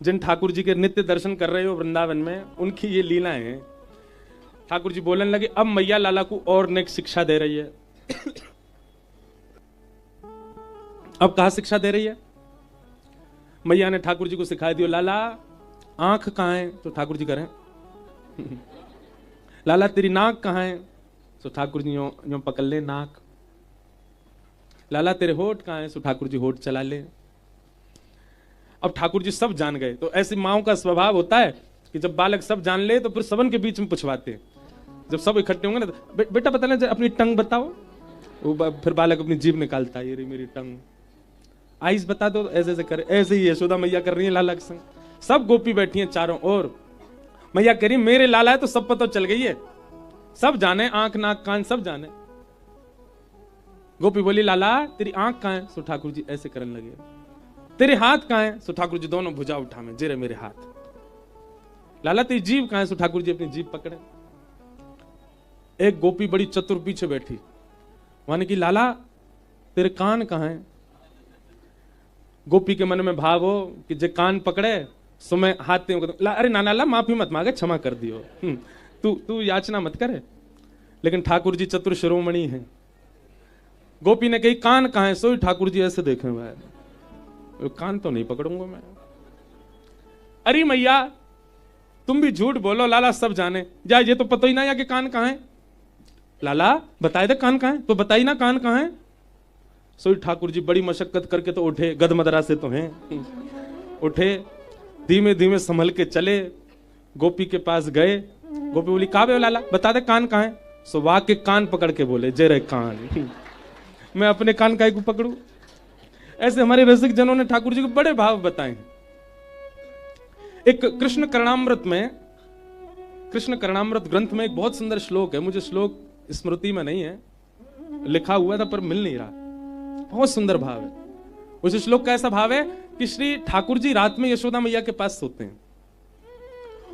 जिन ठाकुर जी के नित्य दर्शन कर रहे हो वृंदावन में, उनकी ये लीलाएं हैं। ठाकुर जी बोलने लगे, अब मैया लाला को और नेक शिक्षा दे रही है। अब कहा शिक्षा दे रही है? मैया ने ठाकुर जी को सिखा दियो, लाला आंख कहां है? तो ठाकुर जी करें लाला तेरी नाक कहां है? तो ठाकुर जी यो पकड़ ले नाक। लाला तेरे होठ कहां है? तो ठाकुर जी होठ चला ले। अब ठाकुर जी सब जान गए। तो ऐसी माओं का स्वभाव होता है कि जब बालक सब जान ले तो फिर सबन के बीच में पूछवाते। जब सब इकट्ठे होंगे ना तो बेटा बता ले अपनी टंग बताओ। वो फिर बालक अपनी जीभ निकालता है, ये रही मेरी टंग। आइस बता दो, ऐसे ऐसे करे। ऐसे ही यशोदा मैया कर रही है लाला के संग। सब गोपी बैठी हैं चारों ओर। मैया कह रही मेरे लाला है तो सब पता चल गई है, सब जाने, आंख नाक कान सब जाने। गोपी बोली लाला तेरी आंख कहां है? सो ठाकुर जी ऐसे करने लगे। तेरे हाथ कहां है? सो ठाकुर जी दोनों भुजा उठा में, जेरे मेरे हाथ। लाला तेरी जीभ कहां है? सो ठाकुर जी अपनी जीभ पकड़े। एक गोपी बड़ी चतुर पीछे बैठी, माने कि लाला तेरे कान कहां है? गोपी के मन में भाव हो कि जे कान पकड़े सो मैं हाथ अरे नाना ला माफी मत मांगे, क्षमा कर दियो, तू याचना मत करे। लेकिन ठाकुर जी चतुर शिरोमणि हैं। गोपी ने कही कान कहां है? सो ठाकुर जी ऐसे देखे भाई, कान तो नहीं पकड़ूंगा मैं। अरे मैया तुम भी झूठ बोलो, लाला सब जाने। जा ये तो पता ही ना या कि कान कहां है। लाला बताए दे कान कहां है? तो बताई ना कान कहां है। सो ठाकुर जी बड़ी मशक्कत करके तो उठे, गदमदरा से तो हैं, उठे, धीमे धीमे संभल के चले, गोपी के पास गए। गोपी बोली का बे लाला बता दे कान कहां है। सो वाह के कान पकड़ के बोले, जय रे कान, मैं अपने कान काहे को पकड़ू। ऐसे हमारे रसिक जनों ने ठाकुर जी को बड़े भाव बताए। एक कृष्ण कर्णामृत ग्रंथ में एक बहुत सुंदर श्लोक है, मुझे श्लोक स्मृति में नहीं है, लिखा हुआ था पर मिल नहीं रहा। बहुत सुंदर भाव है उस श्लोक का। ऐसा भाव है कि श्री ठाकुर जी रात में यशोदा मैया के पास सोते हैं,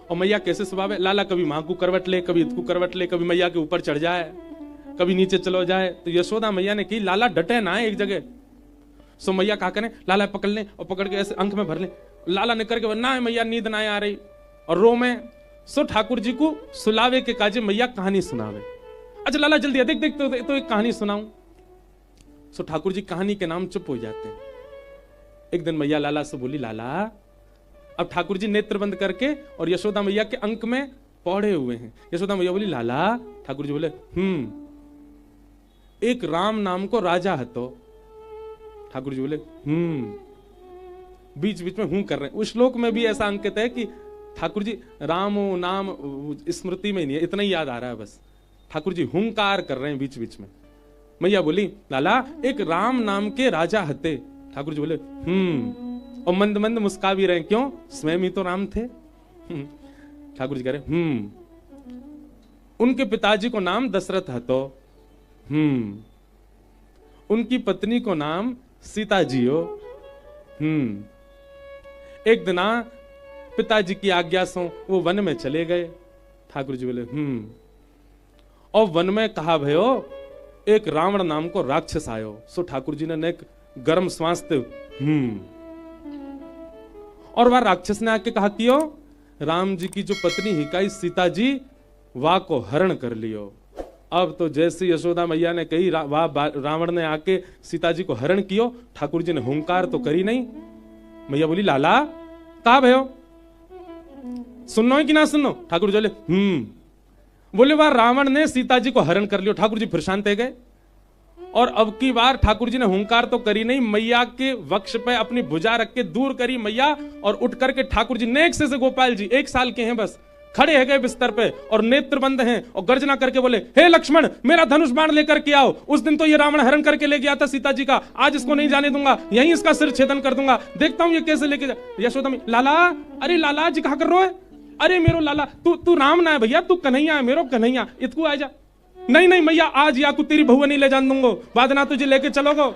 और मैया कैसे स्वभाव है, लाला कभी मां को करवट ले, कभी इसको करवट ले, कभी मैया के ऊपर चढ़ जाए, कभी नीचे चलो जाए। तो यशोदा मैया ने की लाला डटे ना एक जगह। सो मैया क्या करें, लाला पकड़ ले और पकड़ के ऐसे अंक में भर ले। लाला निकल के ना मैया नींद ना आ रही और रो में। सो ठाकुर जी को सुलावे के काजे मैया कहानी सुनावे। अच्छा लाला जल्दी देख देख तो एक कहानी सुनाऊं। सो ठाकुर जी कहानी के नाम चुप हो जाते हैं। एक दिन मैया लाला से बोली लाला, अब ठाकुर जी नेत्र बंद करके और यशोदा मैया के अंक में पौड़े हुए हैं। यशोदा मैया बोली लाला। ठाकुर जी बोले एक राम नाम को राजा हतो। ठाकुर जी बोले बीच बीच में हूं कर रहे हैं। उस श्लोक में भी ऐसा अंकित है कि ठाकुर जी राम नाम स्मृति में नहीं है, इतना ही याद आ रहा है बस। ठाकुर जी हुंकार कर रहे हैं बीच बीच में। मैया बोली लाला एक राम नाम के राजा हते। ठाकुर जी बोले और मंद मंद मुस्का भी रहे, क्यों, स्वयं ही तो राम थे। ठाकुर जी कह रहे उनके पिताजी को नाम दशरथ हतो, उनकी पत्नी को नाम सीता जी हो। एक दिन पिताजी की आज्ञा से वो वन में चले गए। ठाकुर जी बोले और वन में कहा भयो एक रावण नाम को राक्षस आयो। सो ठाकुर जी ने एक गर्म श्वास थे और वह राक्षस ने आके कहा कियो राम जी की जो पत्नी हिकाई सीता जी वाह को हरण कर लियो। अब तो जैसे यशोदा मैया ने कही रावण ने आके सीता जी को हरण कियो। ठाकुर जी ने हुंकार तो करी नहीं। मैया बोली लाला कहा भयो, सुनना है कि ना सुनो। ठाकुर जी बोले बोले वह रावण ने सीता जी को हरण कर लियो। ठाकुर जी फिर शांत गए। और अब की बार ठाकुर जी ने हुंकार तो करी नहीं, मैया के वक्ष पे अपनी भुजा रख के दूर करी मैया और उठ करके ठाकुर जी नेक से गोपाल जी 1 साल के हैं बस, खड़े है गए बिस्तर पे और नेत्र बंद हैं और गर्जना करके बोले हे लक्ष्मण मेरा धनुष बाण लेकर के आओ। उस दिन तो ये रावण हरण करके ले गया था सीता जी का, आज इसको नहीं जाने दूंगा, यहीं इसका सिर छेदन कर दूंगा, देखता हूं ये कैसे लेके जा। यशोदा में लाला, अरे लाला जी कहा कर रहे हो, अरे मेरो लाला तू राम ना है भैया, तू कन्हैया है, मेरो कन्हैया, इतकू आ जा। नहीं नहीं मैया आज या को तेरी बहुआ नहीं ले जान दूंगो, बाद ना तुझे लेके चलोगो।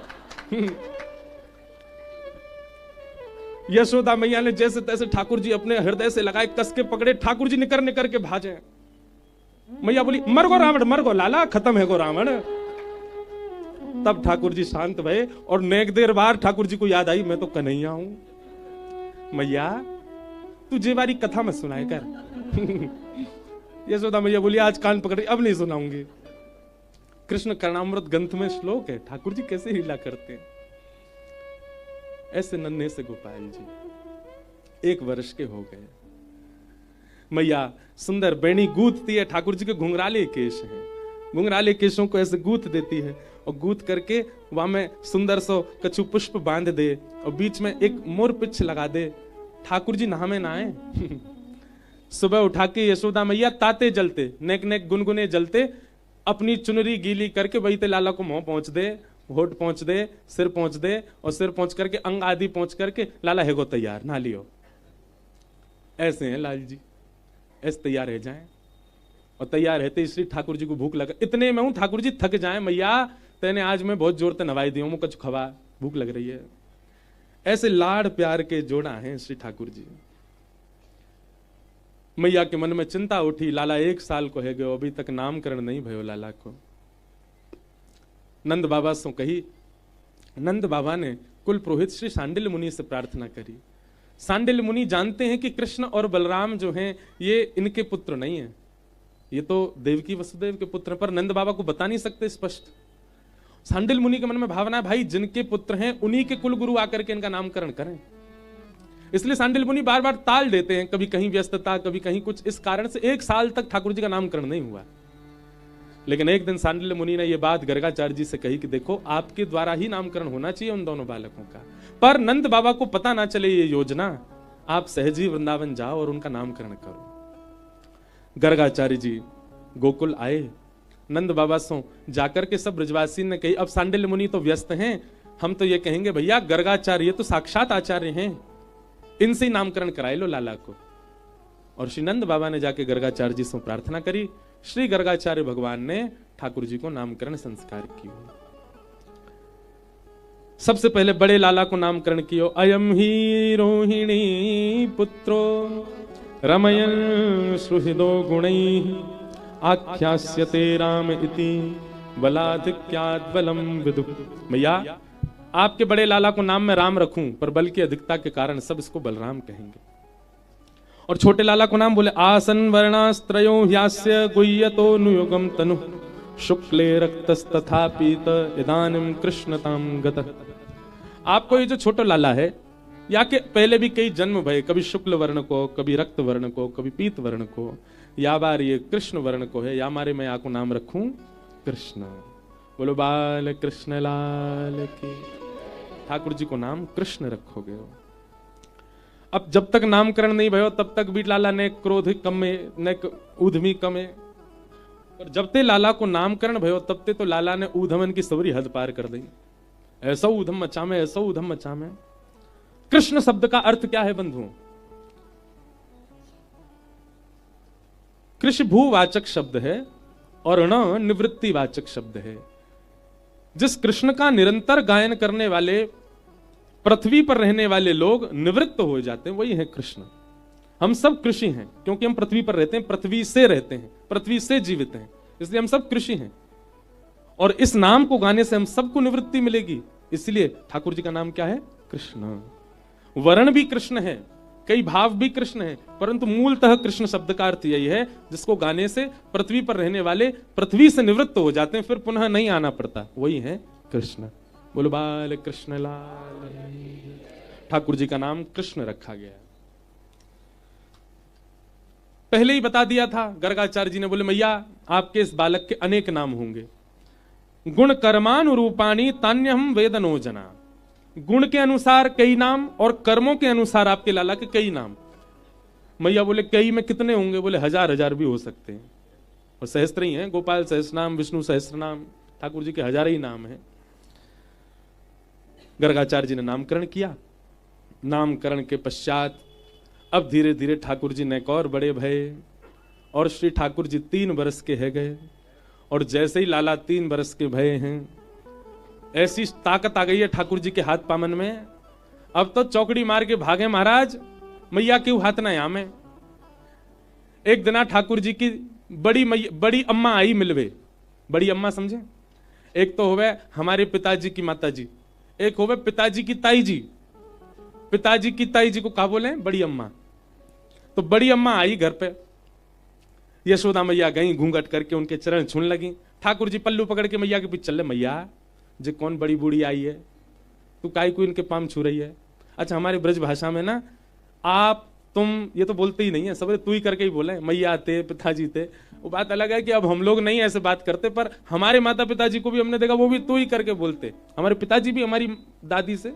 यशोदा मैया ने जैसे तैसे ठाकुर जी अपने हृदय से लगाए, कस के पकड़े, ठाकुर जी निकर निकर के भाजे। मैया बोली मर गो रावण, मर गो लाला, खत्म है गो रावण। तब ठाकुर जी शांत भये और नेक देर बाद ठाकुर जी को याद आई मैं तो कन्हैया हूं। मैया तू जे बारी कथा मत सुनाए कर। यशोदा मैया बोली आज कान पकड़े, अब नहीं सुनाऊंगी। कृष्ण कर्णामृत ग्रंथ में श्लोक है, ठाकुर जी कैसे लीला करते हैं। ऐसे नन्हे से गोपाल जी 1 वर्ष के हो गए। मैया सुंदर बेणी गूंथती है, ठाकुर जी के घुंघराले केश हैं, घुंघराले केशों को ऐसे गूंथ देती है और गूंथ करके वहां में सुंदर सो कछु पुष्प बांध दे और बीच में एक मोर पिछ लगा दे। ठाकुर जी नहा में नहाए। सुबह उठा के यशोदा मैया ताते जलते, नेक नेक गुनगुने जलते, अपनी चुनरी गीली करके वही ते लाला को मुंह पहुंच दे, होठ पहुंच दे, सिर पहुंच दे और सिर पहुंच करके अंग आदि पहुंच करके लाला है गो तैयार, नहा लियो। ऐसे हैं लाल जी, ऐसे तैयार रह जाएं। और तैयार रहते इसलिए ठाकुर जी को भूख लगा। इतने में हूं ठाकुर जी थक जाए, मैया तेने आज मैं बहुत जोर से नवाई दी हूं, कुछ खवा, भूख लग रही है। ऐसे लाड़ प्यार के जोड़ा हैं श्री ठाकुर जी। मैया के मन में चिंता उठी, लाला 1 साल को है गयो, अभी तक नामकरण नहीं भयो लाला को। नंद बाबा सो कही। नंद बाबा ने कुल पुरोहित श्री सांडिल्य मुनि से प्रार्थना करी। सांडिल्य मुनि जानते हैं कि कृष्ण और बलराम जो हैं ये इनके पुत्र नहीं है, ये तो देवकी वसुदेव के पुत्र, पर नंद बाबा को बता नहीं सकते स्पष्ट। सांडिल्य मुनि के मन में भावना है भाई जिनके पुत्र हैं उन्हीं के कुल गुरु आकर के इनका नामकरण करें। इसलिए सांडिल्य मुनि बार बार ताल देते हैं, कभी कहीं व्यस्तता, कभी कहीं कुछ, इस कारण से 1 साल तक ठाकुर जी का नामकरण नहीं हुआ। लेकिन एक दिन सांडिल्य मुनि ने यह बात गर्गाचार्य जी से कही कि देखो आपके द्वारा ही नामकरण होना चाहिए उन दोनों बालकों का, पर नंद बाबा को पता ना चले ये योजना, आप सहजी वृंदावन जाओ और उनका नामकरण करो। गर्गाचार्य जी गोकुल आए, नंद बाबा सो जाकर के सब ब्रजवासी ने कही, अब सांडिल्य मुनि तो व्यस्त हैं, हम तो ये कहेंगे भैया गर्गाचार्य तो साक्षात आचार्य हैं, इनसे ही नामकरण कराए लो लाला को। और श्री नंद बाबा ने जाके गर्गाचार्य जी से प्रार्थना करी। श्री गर्गाचार्य भगवान ने ठाकुर जी को नामकरण संस्कार किया। सबसे पहले बड़े लाला को नामकरण किया, अयम ही रोहिणी पुत्रो रमयन् सुहृदो गुणैः आख्यास्यते राम इति बलाधिक्यात् बलम विदुः। मैया आपके बड़े लाला को नाम में राम रखूं, पर बल की अधिकता के कारण सब इसको बलराम कहेंगे। और छोटे लाला को नाम बोले आसन वर्णास्त्रयो ह्यास्य गुह्यतो नुयुगम तनु शुक्ले रक्तस्तथा पीत इदानीं कृष्णताम गतः। आपको ये जो छोटा लाला है, या के पहले भी कई जन्म भये, कभी शुक्ल वर्ण को, कभी रक्त वर्ण को, कभी पीत वर्ण को, या बार ये कृष्ण वर्ण को है, या मारे मैं आपको नाम रखूं कृष्ण। बोलो बाल कृष्ण लाल की। ठाकुर जी को नाम कृष्ण रखोगे। अब जब तक नामकरण नहीं भयो तब तक भी लाला ने क्रोध कमे न ऊधमी कमे, पर जब ते लाला को नामकरण भयो तब ते तो लाला ने ऊधमन की सवरी हद पार कर दी। ऐसा ऊधम मचा में, ऐसा ऊधम मचा में। कृष्ण शब्द का अर्थ क्या है बंधुओं? कृष्ण भूवाचक शब्द है और न निवृत्तिवाचक शब्द है। जिस कृष्ण का निरंतर गायन करने वाले पृथ्वी पर रहने वाले लोग निवृत्त हो जाते हैं, वही है कृष्ण। हम सब कृषि हैं क्योंकि हम पृथ्वी पर रहते हैं, पृथ्वी से रहते हैं, पृथ्वी से जीवित हैं, इसलिए हम सब कृषि हैं। और इस नाम को गाने से हम सबको निवृत्ति मिलेगी, इसलिए ठाकुर जी का नाम क्या है? कृष्ण। वर्ण भी कृष्ण है, कई भाव भी कृष्ण है, परंतु मूलतः कृष्ण शब्द का अर्थ यही है जिसको गाने से पृथ्वी पर रहने वाले पृथ्वी से निवृत्त हो जाते हैं, फिर पुनः नहीं आना पड़ता, वही है कृष्ण। बोलो बाल कृष्ण लाल। ठाकुर जी का नाम कृष्ण रखा गया। पहले ही बता दिया था गर्गाचार्य जी ने, बोले मैया आपके इस बालक के अनेक नाम होंगे। गुण कर्मानुरूपाणी तान्यहम वेदनो जना। गुण के अनुसार कई नाम और कर्मों के अनुसार आपके लाला के कई नाम। मैया बोले कई में कितने होंगे? बोले 1000 भी हो सकते हैं, और सहस्त्र ही हैं। गोपाल सहस्त्र नाम, विष्णु सहस्त्र नाम, ठाकुर जी के 1000 ही नाम हैं। गर्गाचार्य जी ने नामकरण किया। नामकरण के पश्चात अब धीरे धीरे ठाकुर जी नेक और बड़े भये, और श्री ठाकुर जी 3 वर्ष के है गए। और जैसे ही लाला 3 वर्ष के भये हैं, ऐसी ताकत आ गई है ठाकुर जी के हाथ पामन में, अब तो चौकड़ी मार के भागे महाराज, मैया क्यों हाथ ना में। एक दिन ठाकुर जी की बड़ी अम्मा आई मिलवे। बड़ी अम्मा समझे? एक तो होवे हमारे पिताजी की माता जी, एक होवे पिताजी की ताई जी। पिताजी की ताई जी को क्या बोले? बड़ी अम्मा। तो बड़ी अम्मा आई घर पे, यशोदा मैया गई घूंघट करके उनके चरण छूने लगी। ठाकुर जी पल्लू पकड़ के मैया के पीछे चल रहे, मैया जे कौन बड़ी बूढ़ी आई है, तू काई को इनके पाम छू रही है। अच्छा हमारे ब्रज भाषा में ना आप तुम ये तो बोलते ही नहीं है, सब तू ही करके ही बोले, मैया थे पिताजी थे। वो बात अलग है कि अब हम लोग नहीं ऐसे बात करते, पर हमारे माता पिताजी को भी हमने देखा वो भी तू ही करके बोलते। हमारे पिताजी भी हमारी दादी से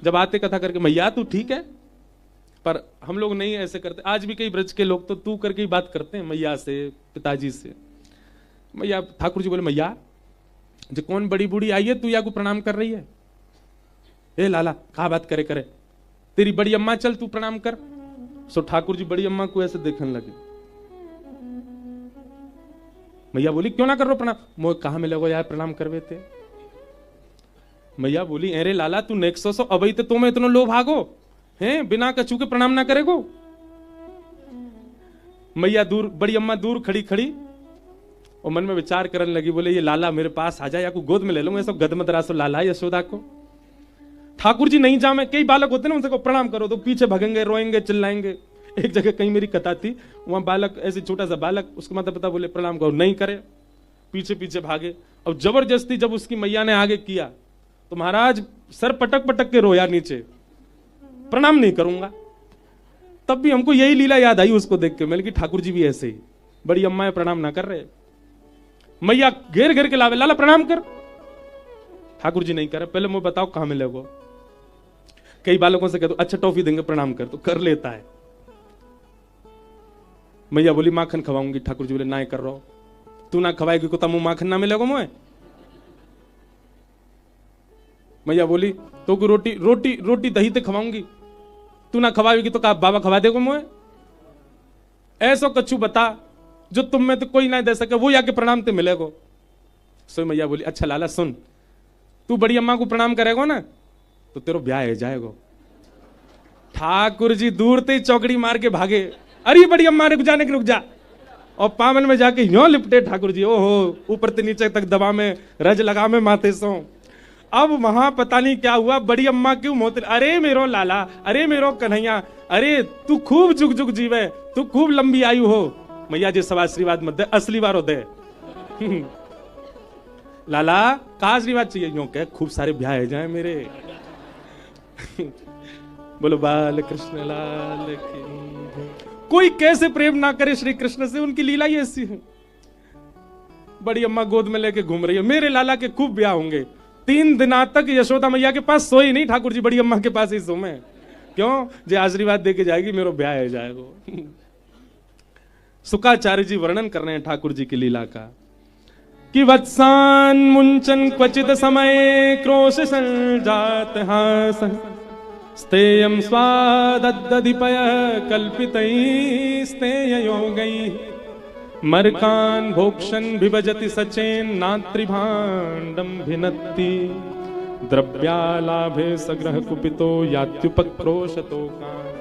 जब आते कथा करके मैया तू ठीक है, पर हम लोग नहीं ऐसे करते। आज भी कई ब्रज के लोग तो तू करके ही बात करते हैं मैया से पिताजी से। मैया ठाकुर जी बोले मैया जो कौन बड़ी बूढ़ी आई है, तू या को प्रणाम कर रही है। ए लाला कहा बात करे करे, तेरी बड़ी अम्मा चल तू प्रणाम कर। सो ठाकुर जी बड़ी अम्मा को ऐसे देखने लगे। मैया बोली क्यों ना कर रो प्रणाम, मोह कहा मिलेगो यार प्रणाम करवे थे। मैया बोली अरे लाला तू नेक्सो सो अबई ते तुम्हें इतनो लो भागो हैं, बिना कछू के प्रणाम ना करेगो। मैया दूर, बड़ी अम्मा दूर खड़ी खड़ी और मन में विचार करने लगी, बोले ये लाला मेरे पास आ जाए या को गोद में ले लूंगा, सब गदमदरासो लाला यशोदा को। ठाकुर जी नहीं जामे, कई बालक होते ना उनसे को प्रणाम करो तो पीछे भगेंगे रोएंगे चिल्लाएंगे। एक जगह कहीं मेरी कथा थी, वहां बालक ऐसे छोटा सा बालक, उसके माता पिता बोले प्रणाम करो, नहीं करे, पीछे पीछे भागे। और जबरदस्ती जब उसकी मैया ने आगे किया तो महाराज सर पटक पटक के रोया नीचे, प्रणाम नहीं करूंगा। तब भी हमको यही लीला याद आई उसको देख के, मैंने कि ठाकुर जी भी ऐसे ही, बड़ी अम्मा प्रणाम ना कर रहे, मैया घेर घेर के लावे, लाला प्रणाम कर। ठाकुर जी नहीं करे, पहले मुझे बताओ कहां मिलेगो। कई बालकों से कहते अच्छा टॉफी देंगे प्रणाम कर, तो कर लेता है। मैया बोली माखन खवाऊंगी, ठाकुर जी बोले ना कर रहा, तू ना खवाएगी को तमु माखन ना मिलेगा मुझे। मैया बोली तो को रोटी रोटी रोटी दही ते खवाऊंगी, तू ना खवाएगी तो कहा बाबा खवा देगो मुझे। ऐसो कछु बता जो तुम में तो कोई ना दे सके, वो जाके प्रणाम ते मिलेगो। सो मैया बोली अच्छा लाला सुन, तू बड़ी अम्मा को प्रणाम करेगो ना तो तेरो ब्याह है जाएगो। ठाकुर जी दूर ते चौकड़ी मार के भागे, अरे बड़ी अम्मा रुक जाने के रुक जा, और पावन में जाके यूं लिपटे ठाकुर जी, ओहो ऊपर से नीचे तक दबा में रज लगा में माथे सो। अब वहां पता नहीं क्या हुआ, बड़ी अम्मा क्यों मोते, अरे मेरो लाला, अरे मेरो कन्हैया, अरे तू खूब जुग जुग जीवे, तू खूब लंबी आयु हो। मैया जी सब आशीर्वाद मत दे, असली बार हो दे। लाला का आशीर्वाद चाहिए, यूं कह खूब सारे ब्याह जाए मेरे। बोलो बाल कृष्ण लाल की। कोई कैसे प्रेम ना करे श्री कृष्ण से, उनकी लीला ही ऐसी है। बड़ी अम्मा गोद में लेके घूम रही है, मेरे लाला के खूब ब्याह होंगे। 3 दिना तक यशोदा मैया के पास सोई नहीं, ठाकुर जी बड़ी अम्मा के पास ही सोमे। क्यों, जे आशीर्वाद दे के जाएगी मेरो ब्याह है जाएगा। शुकाचार्य जी वर्णन कर रहे हैं ठाकुर जी की लीला का कि वत्सान मुंचन क्वचित समय क्रोश संजात हास स्तेयम स्वादद्दधिपय कल्पितै स्तेय योगै मरकान भोक्षन विभजति सचेन नात्रिभाण्डं भिनत्ति द्रव्यालाभे सग्रह कुपितो यात्युपक्रोशतो कान।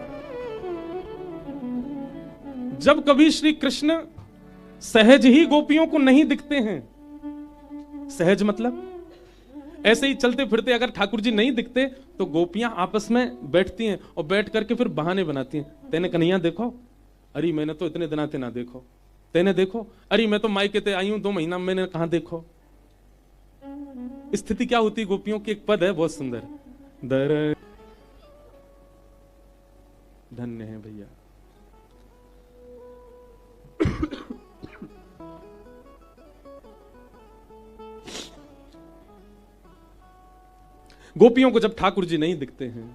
जब कभी श्री कृष्ण सहज ही गोपियों को नहीं दिखते हैं, सहज मतलब ऐसे ही चलते फिरते अगर ठाकुर जी नहीं दिखते तो गोपियां आपस में बैठती हैं और बैठ करके फिर बहाने बनाती हैं। तेने कन्हैया देखो, अरे मैंने तो इतने दिना ते ना देखो, तेने देखो, अरे मैं तो मायके ते आई हूं 2 महीना, मैंने कहां देखो। स्थिति क्या होती गोपियों की, एक पद है बहुत सुंदर, दर धन्य है भैया। गोपियों को जब ठाकुर जी नहीं दिखते हैं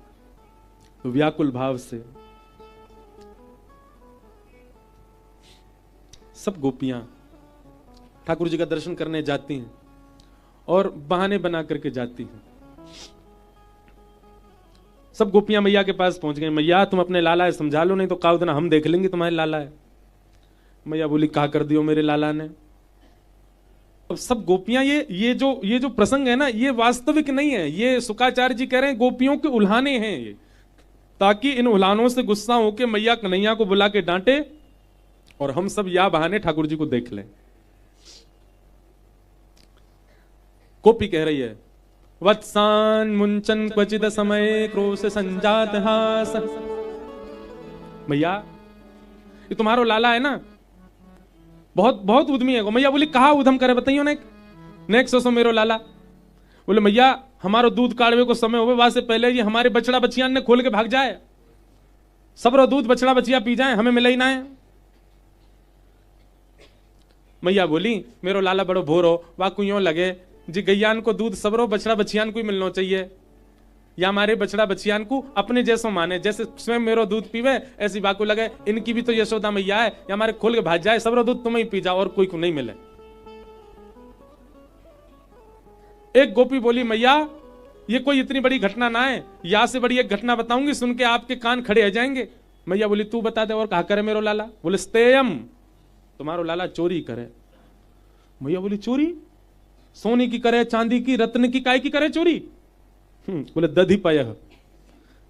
तो व्याकुल भाव से सब गोपियां ठाकुर जी का दर्शन करने जाती हैं और बहाने बना करके जाती हैं। सब गोपियां मैया के पास पहुंच गई, मैया तुम अपने लाला है समझा लो, नहीं तो काउ दिन हम देख लेंगे तुम्हारे लाला है। मैया बोली कहा कर दियो मेरे लाला ने। अब सब गोपियां ये जो प्रसंग है ना, ये वास्तविक नहीं है, ये शुकाचार्य जी कह रहे हैं गोपियों के उल्हाने हैं ये, ताकि इन उल्हानों से गुस्सा होके मैया कन्हैया को बुला के डांटे और हम सब या बहाने ठाकुर जी को देख लें। गोपी कह रही है वत्सान मुंचन क्वचित समय क्रोश संजात हास। मैया ये तुम्हारो लाला है ना, बहुत बहुत उद्यमी है। मैया बोली कहा उधम करे बताइयो ने सो मेरो लाला। बोले मैया हमारो दूध काढ़वे को समय होवे, वहां से पहले ये हमारे बछड़ा बछियान ने खोल के भाग जाए, सबरो दूध बछड़ा बछिया पी जाए, हमें मिले ही ना है। मैया बोली मेरो लाला बड़ो भोरो, वाकू यूं लगे जी गैयान को दूध सबरो बछड़ा बछियान को ही मिलना चाहिए, या हमारे बछड़ा बछियान को अपने जैसो माने, जैसे स्वयं मेरो दूध पीवे ऐसी बाकू लगे इनकी भी तो यशोदा मैया है, या हमारे खोल के भाग जाए, सबरो दूध तुम्हें ही पी जाओ और कोई को नहीं मिले। एक गोपी बोली मैया ये कोई इतनी बड़ी घटना ना है, यहां से बड़ी एक घटना बताऊंगी, सुन के आपके कान खड़े हो जाएंगे। मैया बोली तू बता दे। और कहा करे मेरो लाला? बोले स्तेयम, तुम्हारो लाला चोरी करे। मैया बोली चोरी? सोने की करे, चांदी की, रत्न की, काय की करे चोरी? बोले दधी पय,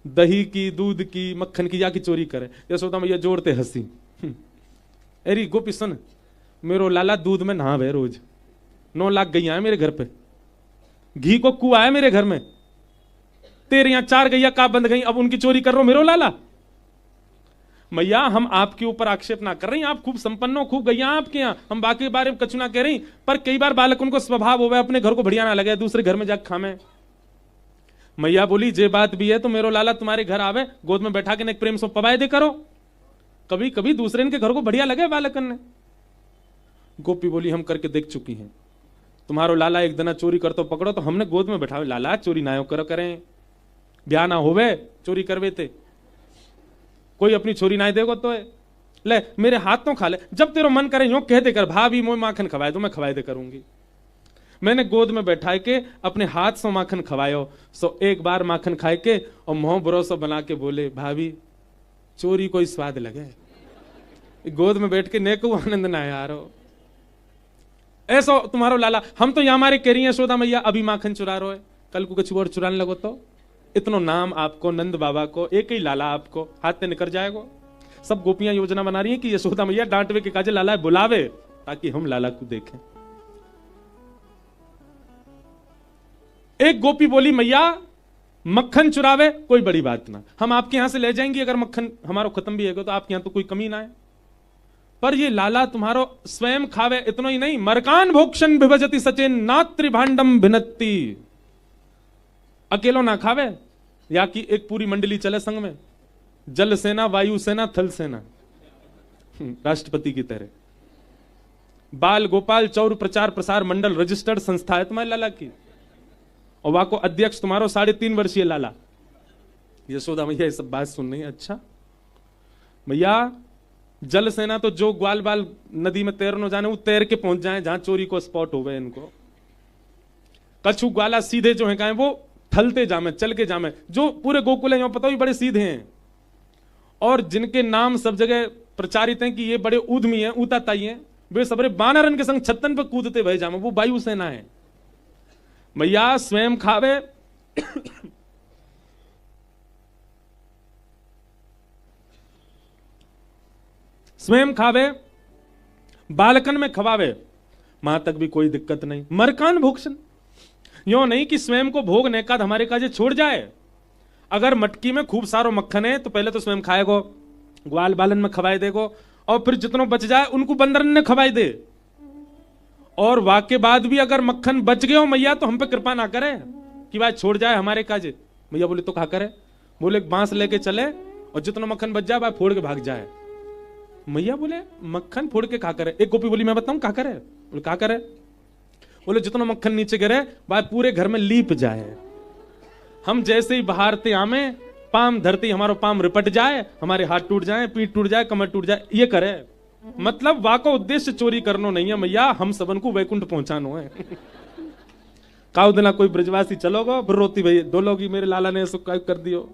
दही की, दूध की, मक्खन की, या की चोरी करे। यशोदा मैया जोड़ते हंसी। अरे गोपी सुन, मेरो लाला दूध में नहावे रोज, 9 लाख गैया है मेरे घर पे, घी को कुआ है मेरे घर में, तेरे यहां 4 गैया का बंद गई, अब उनकी चोरी कर रहे हो मेरो लाला? मैया हम आपके ऊपर आक्षेप ना कर रही, आप खूब संपन्न हो, खूब गैया आपके यहाँ, हम बाकी के बारे में कछु ना कह रही, पर कई बार बालक उनको स्वभाव हो अपने घर को बढ़िया ना लगे, दूसरे घर में जाकर खामे। मैया बोली जे बात भी है तो मेरो लाला तुम्हारे घर आवे, गोद में बैठा के प्रेम से पवाए दे करो, कभी कभी दूसरे इनके घर को बढ़िया लगे बालकन ने। गोपी बोली हम करके देख चुकी हैं, तुम्हारो लाला एक दिन चोरी कर तो पकड़ो तो हमने गोद में बैठावे, लाला चोरी ना करो करें, ब्याह ना होवे चोरी करवे थे, कोई अपनी छोरी ना देगो तो है, ले मेरे हाथ तो खा ले, जब तेरा मन करे यूं कह दे कर भाभी मोई माखन खवाए दो, मैं खवाए दे करूंगी। मैंने गोद में बैठा के अपने हाथ से माखन खवायो, सो एक बार माखन खाए के और मुंह भरोसा बना के बोले भाभी चोरी कोई स्वाद लगे, गोद में बैठ के नेको आनंद ना यारो। ऐसा तुम्हारो लाला, हम तो यहाँ हमारे कह रही है यशोदा मैया अभी माखन चुरा रहे है, कल को कुछ और चुराने लगो तो इतनो नाम आपको, नंद बाबा को, एक ही लाला आपको हाथ से निकल जाएगा। सब गोपियां योजना बना रही है कि यशोदा मैया डांटवे के काजे लाला बुलावे ताकि हम लाला को देखें। एक गोपी बोली मैया मक्खन चुरावे कोई बड़ी बात ना, हम आपके यहां से ले जाएंगे, अगर मक्खन हमारा खत्म भी है तो आपके यहां तो कोई कमी ना है, पर ये लाला तुम्हारो स्वयं खावे इतना ही नहीं, मरकान भोक्षण विभजति सचेन नात्रि भांडम भिन्नति, अकेलो ना खावे, या कि एक पूरी मंडली चले संग में, जल सेना, वायु सेना, थल सेना, राष्ट्रपति की तरह। बाल गोपाल चौर प्रचार प्रसार मंडल रजिस्टर्ड संस्था है तुम्हारे लाला की, और वहां को अध्यक्ष तुम्हारो 3.5 वर्षीय लाला। यशोदा मैया ये सब बात सुन रही है। अच्छा मैया जल सेना तो जो ग्वाल बाल नदी में तैरनो जाने वो तैर के पहुंच जाए जहां चोरी को स्पॉट हो गए इनको, कछु ग्वाला सीधे जो है कहें वो थलते जामे, चल के जामे, जो पूरे गोकुल है पता भी बड़े सीधे हैं, और जिनके नाम सब जगह प्रचारित हैं कि ये बड़े उद्यमी हैं, ऊताताई हैं, वे सबरे बानरन के संग छत्तन पे कूदते भय जामे, वो वायु सेना है। मैया स्वयं खावे स्वयं खावे, बालकन में खवावे, मां तक भी कोई दिक्कत नहीं। मरकान भोक्षण यो नहीं कि स्वयं को भोगने का हमारे काजे छोड़ जाए, अगर मटकी में खूब सारो मक्खन है तो पहले तो स्वयं खाएगो, ग्वाल बालन में खवाए देगो, और फिर जितनो बच जाए उनको बंदरन ने खवाए दे, और वाके बाद भी अगर मक्खन बच गए हो मैया तो हम पे कृपा ना करे कि भाई छोड़ जाए हमारे काजे। मैया बोले तो कहा करे? बोले बांस लेके चले और जितना मक्खन बच जाए भाई फोड़ के भाग जाए। मैया बोले मक्खन फोड़ के कहा करे? एक गोपी बोली मैं बताऊं कहा करे? बोले कहा करे? बोले जितना मक्खन नीचे गिरे भाई पूरे घर में लीप जाए, हम जैसे ही बहारते आमे पाम धरती हमारा पाम रिपट जाए, हमारे हाथ टूट जाए, पीठ टूट जाए, कमर टूट जाए, ये करे। मतलब वाको उद्देश्य चोरी करनो नहीं है मैया, हम सबन को वैकुंठ पहुंचानो है। काउ दिना कोई ब्रजवासी चलोगो फिर रोती भई दो लोग मेरे लाला ने ऐसा कर दियो।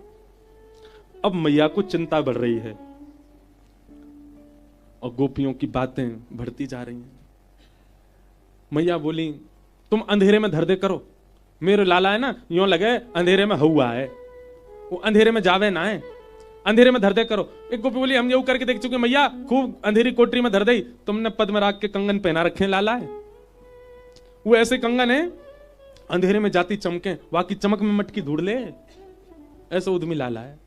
अब मैया को चिंता बढ़ रही है और गोपियों की बातें बढ़ती जा रही हैं। मैया बोली तुम अंधेरे में धर दे करो, मेरे लाला है ना यूं लगे अंधेरे में हुआ है, वो अंधेरे में जावे ना है, अंधेरे में धर दे करो। एक गोपी बोली हम ये करके देख चुके मैया, खूब अंधेरी कोठरी में धर दई, तुमने पद्मराग के कंगन पहना रखे लाला है, वो ऐसे कंगन है अंधेरे में जाती चमके, वाकी चमक में मटकी ढूंढ ले, ऐसा उद्यमी लाला है।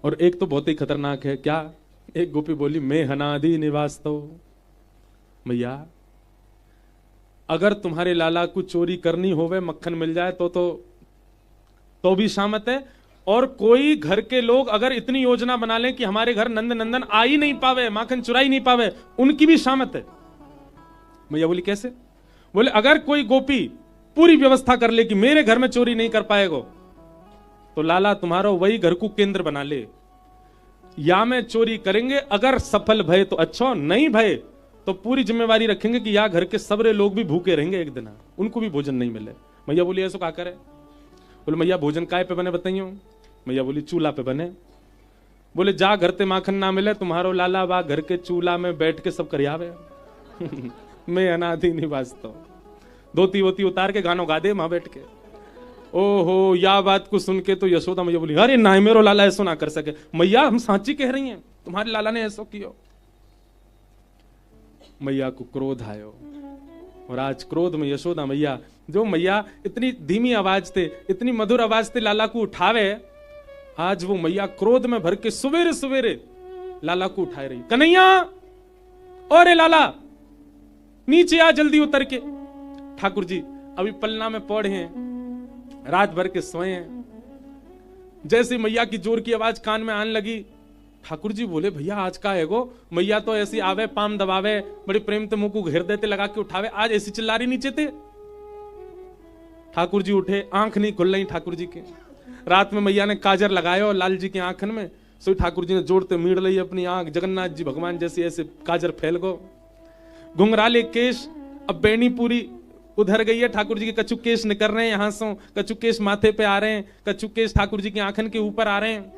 और एक तो बहुत ही खतरनाक है। क्या? एक गोपी बोली, मैं हनादि निवास तो। मैया अगर तुम्हारे लाला को चोरी करनी होवे, मक्खन मिल जाए तो भी शामत है। और कोई घर के लोग अगर इतनी योजना बना लें कि हमारे घर नंद नंदन आ ही नहीं पावे, माखन चुराई नहीं पावे, उनकी भी शामत है। मैया बोली कैसे? बोले अगर कोई गोपी पूरी व्यवस्था कर ले कि मेरे घर में चोरी नहीं कर पाएगा, तो लाला तुम्हारा वही घर को केंद्र बना ले, या में चोरी करेंगे, अगर सफल भय तो अच्छा, नहीं भय तो पूरी जिम्मेवारी रखेंगे कि या घर के सबरे लोग भी भूखे रहेंगे, एक दिन उनको भी भोजन नहीं मिले। मैया बोली ऐसा क्या करे? बोले मैया भोजन काय पे बने बताइयो? मैया बोली चूल्हा पे बने। बोले जा घर ते माखन ना मिले, तुम्हारो लाला बा घर के चूल्हा में बैठ के सब करियावे। मैं अनादि निवास तो। धोती वोती उतार के गानों गा दे वहां बैठ के। ओहो, या बात को सुन के तो यशोदा मैया बोली अरे ना, मेरो लाला ऐसा ना कर सके। मैया हम सांची कह रही हैं, तुम्हारे लाला ने ऐसा किया। मैया को क्रोध आयो, और आज क्रोध में यशोदा मैया, जो मैया इतनी धीमी आवाज थे, इतनी मधुर आवाज थे लाला को उठावे, आज वो मैया क्रोध में भर के सवेरे सवेरे लाला को उठाए रही। कन्हैया, और लाला नीचे आ जल्दी उतर के। ठाकुर जी अभी पलना में पौड़े हैं, रात भर के सोए हैं। जैसे मैया की जोर की आवाज कान में आने लगी, ठाकुर जी बोले भैया आज का है गो? मैया तो ऐसी आवे, पाम दबावे, बड़े प्रेम से मुंह को घेर देते, लगा के उठावे, आज ऐसी चिल्ला रही नीचे थे। ठाकुर जी उठे, आंख नहीं खुल रही ठाकुर जी के। रात में मैया ने काजर लगाया और लाल जी की आंखन में, सो ठाकुर जी ने जोड़ते मीड़ ली अपनी आंख, जगन्नाथ जी भगवान जैसी ऐसे काजर फैल गो। घुंघराले केश, अब बेनी पूरी उधर गई है, ठाकुर जी के कच्चू केश निकल रहे हैं यहां से, कच्चू केश माथे पे आ रहे हैं, कच्चू केश ठाकुर जी की आंखन के ऊपर आ रहे हैं।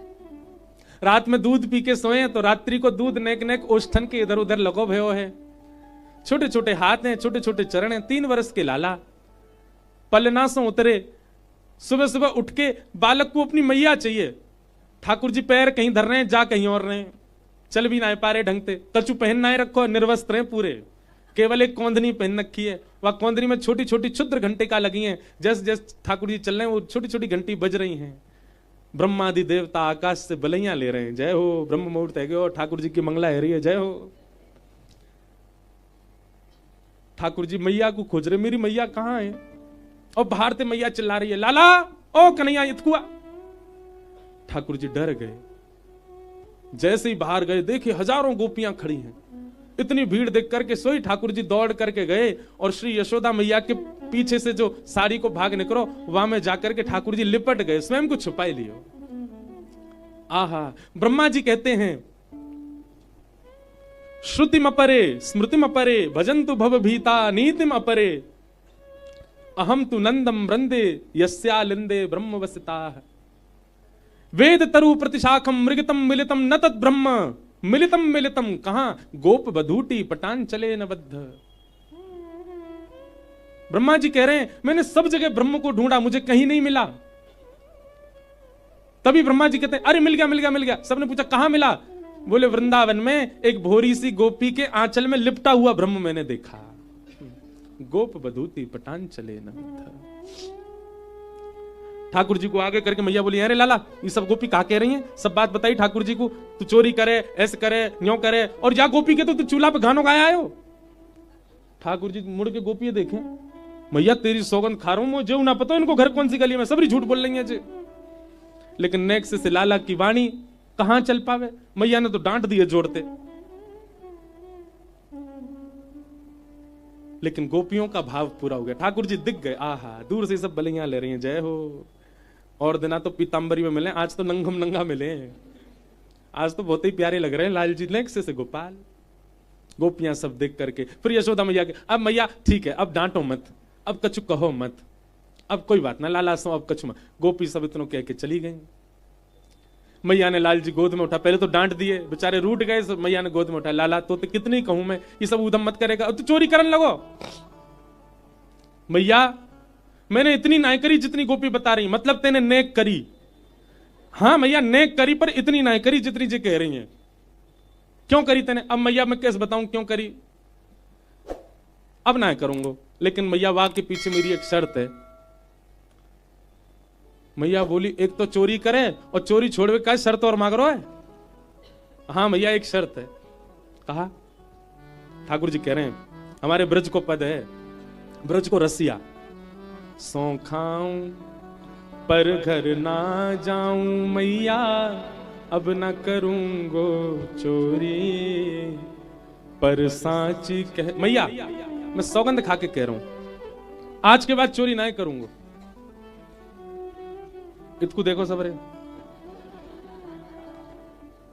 रात में दूध पी के सोए तो रात्रि को दूध नेक नेक ओष्ठन के इधर उधर लगो भयो है। छोटे छोटे हाथ हैं, छोटे छोटे चरण हैं। 3 वर्ष के लाला पलना से उतरे, सुबह सुबह उठ के बालक को अपनी मैया चाहिए। ठाकुर जी पैर कहीं धर रहे हैं, जा कहीं और रहे हैं, चल भी ना पा रहे ढंग से, कचू पहन ना रखो, निर्वस्त्र हैं पूरे, केवल एक कौंधनी पहन रखी है। वह कौंधनी में छोटी छोटी क्षुद्र घंटे का लगी हैं, जैसे जैसे ठाकुर जी चल रहे हैं वो छोटी छोटी घंटी बज रही हैं। ब्रह्मादि देवता आकाश से बलैया ले रहे हैं, जय हो। ब्रह्म मुहूर्त है गो, ठाकुर जी की मंगला है रही है, जय हो। ठाकुर जी मैया को खोज रहे, मेरी मैया कहां है? और बाहर से मैया चिल्ला रही है, लाला ओ कन्हैया इतकुआ। ठाकुर जी डर गए। जैसे ही बाहर गए, देखे हजारों गोपियां खड़ी हैं। इतनी भीड़ देख करके सोई ठाकुर जी दौड़ करके गए और श्री यशोदा मैया के पीछे से जो साड़ी को भाग निकलो, वहां में जाकर के ठाकुर जी लिपट गए, स्वयं को छुपाई लियो। आहा, ब्रह्मा जी कहते हैं श्रुतिम अपरे स्मृतिम अपरे भजन्तु भव भीता नीतिम अपरे अहम तु नंदम वृंदे यस्यालिंदे ब्रह्म वसिता। वेद तरु प्रतिशाखम मृगतम मिलितम न तत् ब्रह्म मिलितम मिलितम कहां गोप बधूटी पटान चले न बद्ध। ब्रह्मा जी कह रहे हैं मैंने सब जगह ब्रह्म को ढूंढा, मुझे कहीं नहीं मिला। तभी ब्रह्मा जी कहते हैं अरे मिल गया मिल गया मिल गया। सबने पूछा कहां मिला? बोले वृंदावन में एक भोरी सी गोपी के आंचल में लिपटा हुआ ब्रह्म मैंने देखा। गोप बधूती पटान चले न बद्ध। ठाकुर जी को आगे करके मैया बोली अरे लाला ये सब गोपी कहा कह रही हैं? सब बात बताई ठाकुर जी को, तू चोरी करे, ऐसे करे, न्यों करे, और या गोपी के तो तू चूल्हा पे गानों गाया आयो। ठाकुर जी मुड़ के गोपी देखे, मैया तेरी सौगंध खा रहा हूं, मुझे ना पता इनको घर कौन सी गली में, सबरी झूठ बोल रही है। लेकिन नेक्स्ट से लाला की वाणी कहां चल पावे, मैया ने तो डांट दिए जोड़ते। लेकिन गोपियों का भाव पूरा हो गया, ठाकुर जी दिख गए। आहा, दूर से सब बलियां ले रही हैं, जय हो। और दिना तो पीतांबरी में मिले, आज तो नंगम नंगा मिले। आज तो बहुत ही प्यारे लग रहे हैं लाल जी नेक्स्ट से गोपाल। गोपियां सब देख करके फिर यशोदा मैया के, अब मैया ठीक है, अब डांटो मत, अब कछु कहो मत, अब कोई बात ना लाला सो, अब कछु मत। गोपी सब इतनों कह के चली गई। मैया ने लाल जी गोद में उठा, पहले तो डांट दिए, बेचारे रूठ गए। मैया ने गोद में उठा, लाला तो कितनी कहूं मैं, ये सब उधम मत करेगा, तो चोरी करने लगो। मैया मैंने इतनी नाय करी जितनी गोपी बता रही, मतलब तेने नेक करी। हाँ मैया नेक करी, पर इतनी नाय करी जितनी जी कह रही है। क्यों करी तेने? अब मैया मैं कैसे बताऊं क्यों करी, अब ना करूंगा। लेकिन मैया वाह के पीछे मेरी एक शर्त है, मैया बोली एक तो चोरी करे और चोरी छोड़वे का शर्त और मांग रहा है। हाँ मैया एक शर्त है। कहा? ठाकुर जी कह रहे हैं हमारे ब्रज को पद है, ब्रज को रसिया, सौ खाऊं पर घर ना जाऊं मैया, अब ना करूंगो चोरी, पर सांची कह मैया मैं सौगंध खा के कह रहा हूं आज के बाद चोरी ना करूंगा। इतकू देखो सबरे।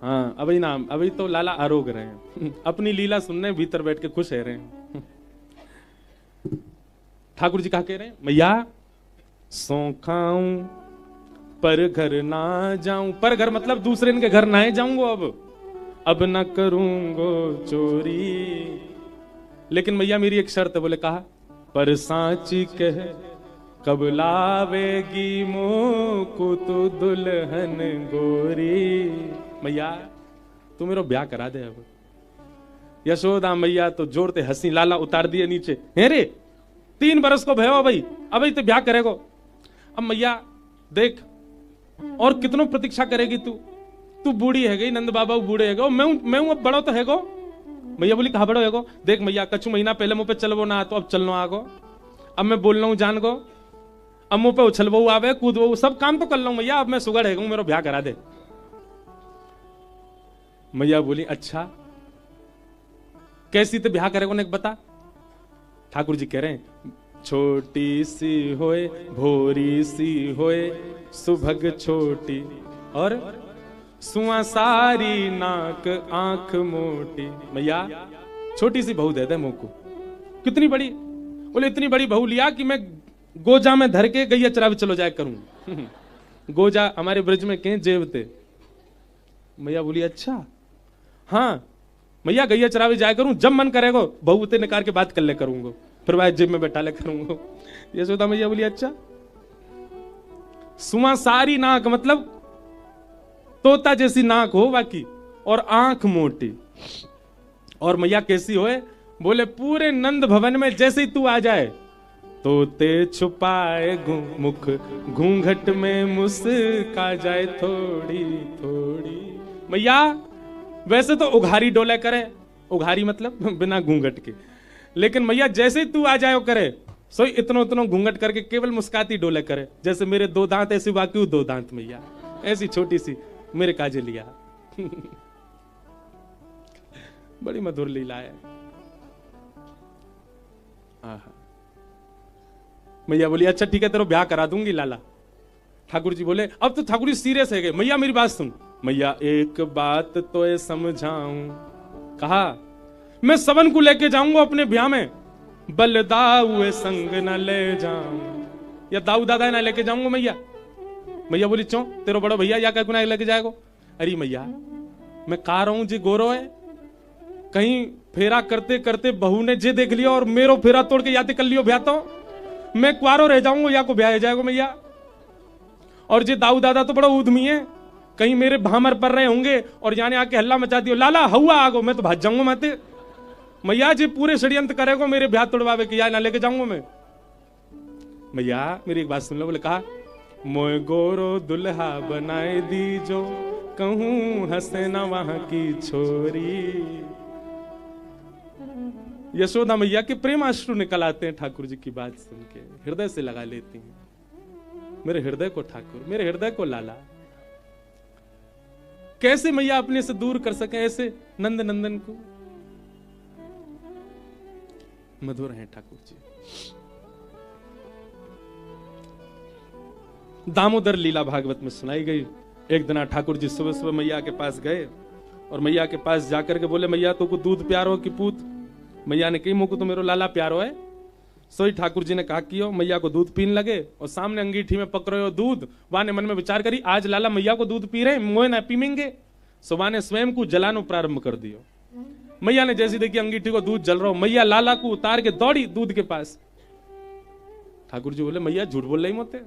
हाँ अभी ना, अभी तो लाला आरोग रहे हैं अपनी लीला सुनने, भीतर बैठ के खुश है रहे हैं। ठाकुर जी कहा कह रहे हैं मैया सौ खाऊं पर घर ना जाऊं, पर घर मतलब दूसरे इनके घर ना जाऊंगो, अब ना करूंगो चोरी, लेकिन मैया मेरी एक शर्त है। बोले कहा? पर सांची कह कब लावेगी मोको तो दुल्हन गोरी। मैया तू मेरा ब्याह करा दे अब। यशोदा मैया तो जोरते हंसी, लाला उतार दिए नीचे। हे रे 3 बरस को भयो भाई, अब तो ब्याह करेगो। अब मैया देख और कितनों प्रतीक्षा करेगी तू, तू बूढ़ी है गई, नंद बाबा बूढ़े है गो, मैं हूं अब बड़ो तो है गो। मैया बोली कहा बड़ो है गो? देख मैया कछु महीना पहले मुंह पे चलवो ना तो अब चलनो आगो, अब मैं बोल रहा हूं जान गो, अब मुंह पे उछलवो आवे कूदवो सब काम तो कर लो मैया, अब मैं सुगड़ है गो, मेरा ब्याह करा दे। मैया बोली अच्छा कैसी तो ब्याह करेगो ने बता। ठाकुर जी कह रहे हैं छोटी सी होए भोरी सी होए सुभग छोटी, और सुआ सारी नाक आंख मोटी। मैया छोटी सी बहू दे दे मुंह को। कितनी बड़ी? बोले इतनी बड़ी बहू लिया कि मैं गोजा में धर के गैया चरावे चलो जाए करूं। गोजा हमारे ब्रज में कहीं जेवते। मैया बोली अच्छा हाँ मैया गैया चरावे जाए करूं, जब मन करेगा बहू ते निकाल के बात कर ले करूंगा, फिर वह जेब में बैठा ले करूंगा। यशोदा मैया बोली अच्छा। सुमा सारी नाक मतलब तोता जैसी नाक हो बाकी, और आंख मोटी। और मैया कैसी होए? बोले पूरे नंद भवन में जैसे ही तू आ जाए तोते छुपाए मुख घूंघट में मुस्का जाए थोड़ी थोड़ी। मैया वैसे तो उघारी डोले करे, उघारी मतलब बिना घूंघट के, लेकिन मैया जैसे ही तू आ जाए करे सो इतनो इतनो घूंघट करके केवल मुस्काती डोले करे, जैसे मेरे 2 दांत ऐसे बाकी 2 दांत मैया ऐसी छोटी सी मेरे काजे लिया। बड़ी मधुर लीला है। मैया बोली अच्छा ठीक है तेरा ब्याह करा दूंगी लाला। ठाकुर जी बोले अब तो ठाकुर जी सीरियस है गए। मैया मेरी बात सुन। मैया एक बात तो ये समझाऊं। कहा मैं सबन को लेके जाऊंगा अपने ब्याह में, बलदाऊ संग न ले जाऊं, या दाऊ दादा ना लेके जाऊंगा मैया। मैया बोली चो तेरो बड़ो भैया या क्या गुना लेके जाएगो? अरे मैया मैं कह रहा हूं जी गोरो है, कहीं फेरा करते करते बहू ने जे देख लिया और मेरो फेरा तोड़ के याद कर लियो ब्याह तो मैं कुआरो रह जाऊंगा या को ब्याह जाएगा मैया। और जे दाऊ दादा तो बड़ा उद्यमी है, कहीं मेरे भामर पर रहे होंगे और जाने आके हल्ला मचा दियो लाला हुआ आगो, मैं तो भाग जाऊंगा माते। मैया जी पूरे षड्यंत्र करेगो मेरे ब्याह तोड़वावे के, या ना लेके जाऊंगा मैं। मैया मेरी एक बात सुन लो। बोले कहा मोए गोरो दुल्हा बनाए दी जो, कहूं हंसे ना वहां की छोरी। यशोदा मैया के प्रेम अश्रु निकल आते हैं ठाकुर जी की बात सुन के, हृदय से लगा लेती हैं। मेरे हृदय को ठाकुर, मेरे हृदय को लाला। कैसे मैया अपने से दूर कर सके ऐसे नंद नंदन को? मधुर हैं ठाकुर जी। दामोदर लीला भागवत में सुनाई गई। एक दिन ठाकुर जी सुबह सुबह मैया के पास गए और मैया के पास जाकर के बोले मैया तो को दूध प्यारो की पूत? मैया ने कही मुझको तो मेरो लाला प्यारो है। सोई ठाकुर जी ने कहा कि मैया को दूध पीने लगे और सामने अंगीठी में पकड़े हो दूध। वहां ने मन में विचार करी आज लाला मैया को दूध पी रहे, मोए ना पीमेंगे। सो वहां ने स्वयं को जलानो प्रारंभ कर दियो। मैया ने जैसी देखी अंगीठी को दूध जल रहा हो, मैया लाला को उतार के दौड़ी दूध के पास। ठाकुर जी बोले मैया झूठ बोल रही मोते,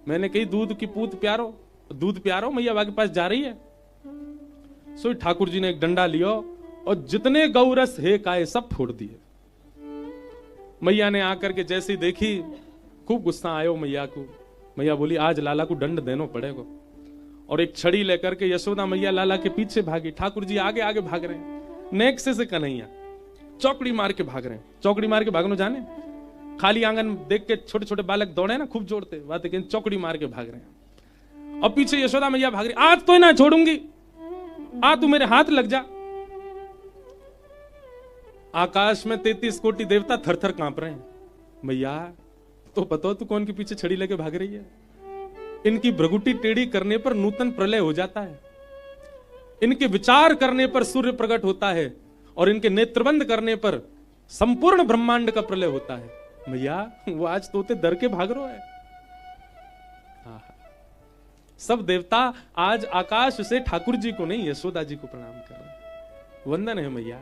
मैंने कही दूध की पूत प्यारो, दूध प्यारो। मैया वहां के पास जा रही है। सो ठाकुर जी ने एक डंडा लियो और जितने गौरस है काए सब फोड़ दिए। मैया ने आकर के जैसी देखी खूब गुस्सा आयो मैया को। मैया बोली आज लाला को दंड देना पड़ेगा। और एक छड़ी लेकर के यशोदा मैया लाला के पीछे भागी। ठाकुर जी आगे आगे भाग रहे हैं, नेक से कन्हैया चौकड़ी मार के भाग रहे हैं। चौकड़ी मार के भागनो जाने, खाली आंगन देख के छोटे छोटे बालक दौड़े ना खूब जोड़ते, बात है चौकड़ी मार के भाग रहे हैं। और पीछे यशोदा मैया भाग रही, आज तो ना छोड़ूंगी, आ तू मेरे हाथ लग जा। आकाश में 33 कोटि देवता थर थर कांप रहे हैं। मैया तो बताओ तू कौन के पीछे छड़ी लेके भाग रही है? इनकी भ्रगुटी टेढ़ी करने पर नूतन प्रलय हो जाता है, इनके विचार करने पर सूर्य प्रकट होता है, और इनके नेत्रबंद करने पर संपूर्ण ब्रह्मांड का प्रलय होता है। मैया वो आज तोते डर के भाग रहे है। सब देवता आज आकाश से ठाकुर जी को नहीं यशोदा जी को प्रणाम कर रहे हैं। वंदन है मैया।